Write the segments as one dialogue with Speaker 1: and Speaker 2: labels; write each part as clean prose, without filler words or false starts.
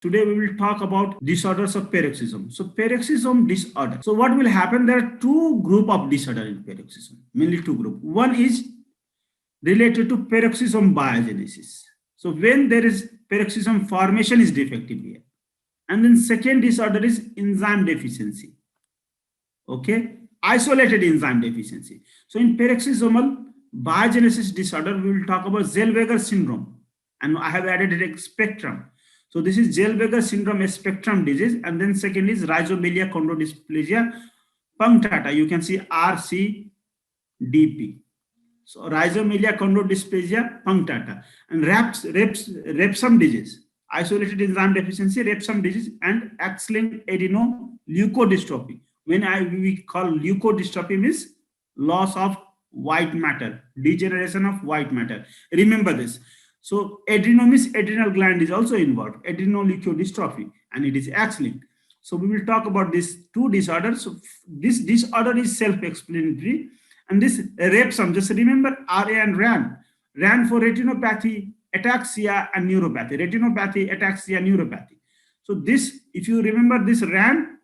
Speaker 1: Today we will talk about disorders of paroxysm. So paroxysm disorder. So what will happen? There are two group of disorder in paroxysm, mainly two group. One is related to paroxysm biogenesis. So when there is paroxysm formation is defective here. And then second disorder is enzyme deficiency. Okay, isolated enzyme deficiency. So in paroxysmal biogenesis disorder, we will talk about Zellweger syndrome. And I have added a spectrum. So this is Zellweger syndrome, a spectrum disease. And then second is rhizomelia chondrodysplasia punctata. You can see RCDP. So rhizomelia chondrodysplasia punctata. And Repsum disease, isolated enzyme deficiency, Repsum disease, and X-linked adrenoleukodystrophy. When we call leukodystrophy means loss of white matter, degeneration of white matter. Remember this. So adrenal means adrenal gland is also involved, adrenoleukodystrophy, and it is X-linked. So we will talk about these two disorders. So this disorder is self-explanatory, and this Repsum, just remember RA and RAN. RAN for retinopathy, ataxia, and neuropathy. Retinopathy, ataxia, neuropathy. So this, if you remember this RAN,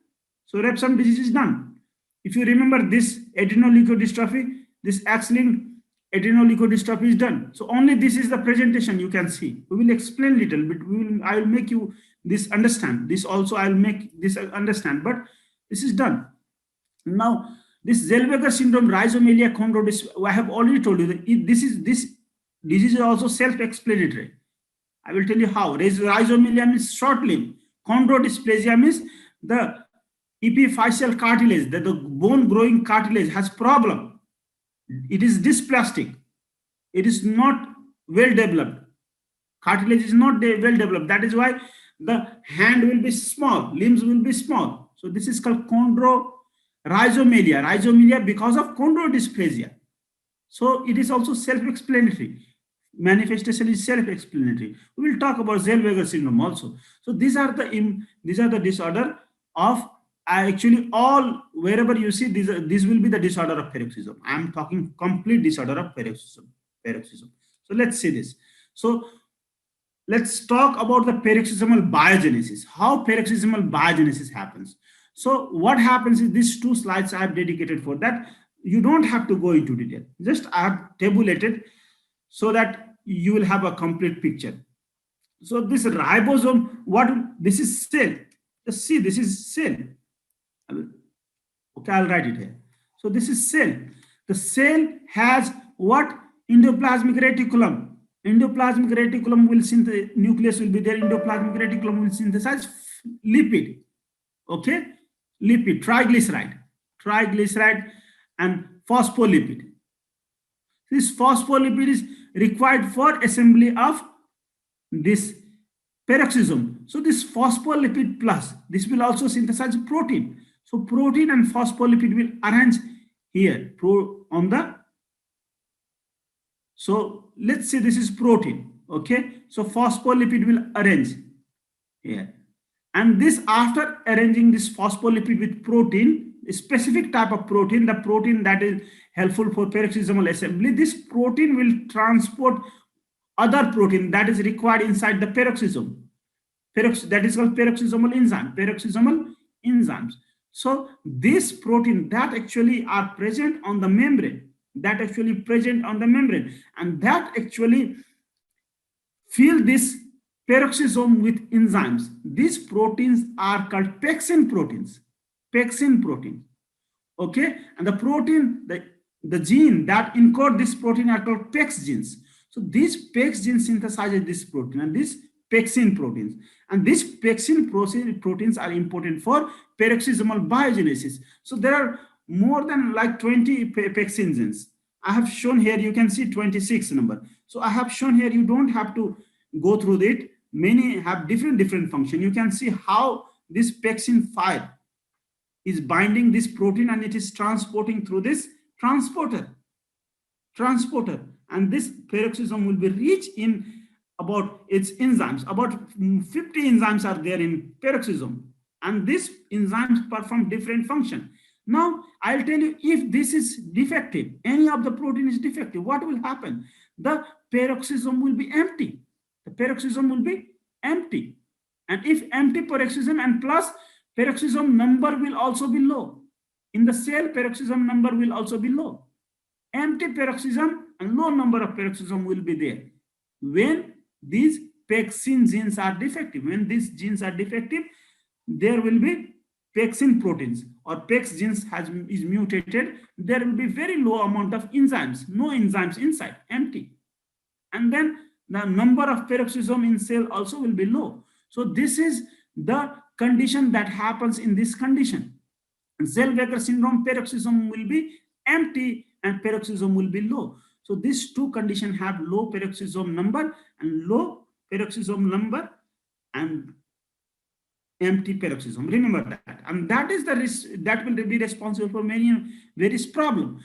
Speaker 1: so Repsum disease is done. If you remember this adrenoleukodystrophy, this X-linked adrenoleukodystrophy is done. So only this is the presentation you can see. We will explain little bit. I will make you this understand. This also I will make this understand. But this is done. Now this Zellweger syndrome, rhizomelia chondrodysplasia. I have already told you that this disease is also self-explanatory. I will tell you how. Rhizomelia means short-lived. Chondrodysplasia means the epiphyseal cartilage, that the bone growing cartilage has problem. It is dysplastic. It is not well developed. Cartilage is not well developed. That is why the hand will be small, limbs will be small. So this is called chondrorhizomelia. Rhizomelia because of chondrodysplasia. So it is also self-explanatory. Manifestation is self-explanatory. We will talk about Zellweger syndrome also. So these are the disorder of actually all, wherever you see this will be the disorder of paroxysm. I am talking complete disorder of paroxysm. So let's see this. So let's talk about the paroxysmal biogenesis, how paroxysmal biogenesis happens. So what happens is these two slides I have dedicated for that. You don't have to go into detail. Just I have tabulated so that you will have a complete picture. So this ribosome, this is cell. Just see, this is cell. Okay, I'll write it here. So this is cell. The cell has what? Endoplasmic reticulum. Endoplasmic reticulum will synthesize, nucleus will be there. Endoplasmic reticulum will synthesize lipid. Okay, lipid, triglyceride, and phospholipid. This phospholipid is required for assembly of this peroxisome. So this phospholipid plus, this will also synthesize protein. So protein and phospholipid will arrange here on the. So let's say this is protein. Okay. So phospholipid will arrange here. And this, after arranging this phospholipid with protein, a specific type of protein, the protein that is helpful for peroxisomal assembly, this protein will transport other protein that is required inside the peroxisome. That is called peroxisomal enzymes. So this protein that actually are present on the membrane, and that actually fill this peroxisome with enzymes. These proteins are called pexin proteins. Okay, and the protein, the gene that encode this protein are called PEX genes. So these PEX genes synthesize this protein, and these pexin proteins. And these pexin proteins are important for peroxisomal biogenesis. So there are more than like 20 pexin genes. I have shown here, you can see 26 number. So I have shown here, you don't have to go through it. Many have different function. You can see how this pexin 5 is binding this protein, and it is transporting through this transporter. And this peroxisome will be rich in about its enzymes. About 50 enzymes are there in peroxisome, and these enzymes perform different function. Now I'll tell you, if this is defective, any of the protein is defective, what will happen? The peroxisome will be empty. And if empty peroxisome and plus peroxisome number will also be low. In the cell, peroxisome number will also be low. Empty peroxisome and low number of peroxisome will be there when these pexin genes are defective. When these genes are defective, there will be pexin proteins or pex genes is mutated. There will be very low amount of enzymes, no enzymes inside, empty. And then the number of peroxisome in cell also will be low. So this is the condition that happens in this condition. Zellweger syndrome, peroxisome will be empty and peroxisome will be low. So these two conditions have low peroxisome number and low peroxisome number and empty peroxisome. Remember that. And that is the risk that will be responsible for many various problems.